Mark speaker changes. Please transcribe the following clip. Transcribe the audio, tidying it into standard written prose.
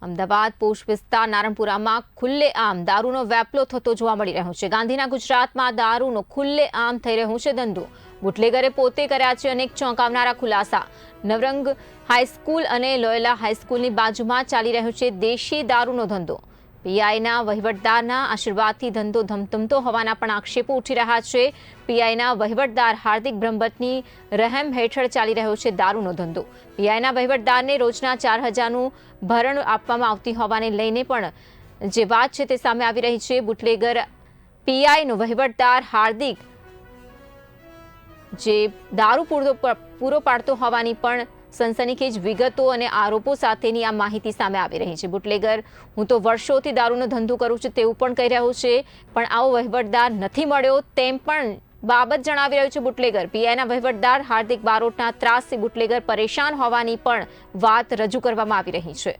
Speaker 1: Ahmedabad posh વિસ્તાર નારણપુરામાં ખુલ્લેઆમ દારૂનો વેપલો થતો જોવા મળી રહ્યો છે। ગાંધીના ગુજરાતમાં દારૂનો ખુલ્લેઆમ થઈ રહ્યો છે ધંધો। બુટલેગરે પોતે કર્યા છે અનેક ચોંકાવનારા ખુલાસા। નવરંગ હાઈસ્કૂલ અને લોયલા હાઈસ્કૂલની બાજુમાં ચાલી રહ્યો છે દેશી દારૂનો ધંધો। પીઆઈના વહીવટદારના આશીર્વાદથી ધંધો ધમધમતો હોવાના પણ આક્ષેપો ઉઠી રહ્યા છે। પીઆઈના વહીવટદાર હાર્દિક બ્રહ્મભટ્ટની રહેમ હેઠળ ચાલી રહ્યો છે દારૂનો ધંધો। પીઆઈના વહીવટદારને રોજના 4000નું ભરણ આપવામાં આવતી હોવાને લઈને પણ જે વાત છે તે સામે આવી રહી છે। બુટલેગર પીઆઈનો વહીવટદાર હાર્દિક જે દારૂ પૂરો પાડતો હોવાની પણ સનસનીખેજ વિગતો અને આરોપો સાથેની આ માહિતી સામે આવી રહી છે। બુટલેગર હું તો વર્ષોથી દારૂનો ધંધો કરું છું તેવું પણ કહી રહ્યો છે, પણ આવો વહીવટદાર નથી મળ્યો તેમ પણ બાબત જણાવી રહ્યો છે બુટલેગર। પીઆઈના વહીવટદાર હાર્દિક બારોટના ત્રાસથી બુટલેગર પરેશાન હોવાની પણ વાત રજૂ કરવામાં આવી રહી છે।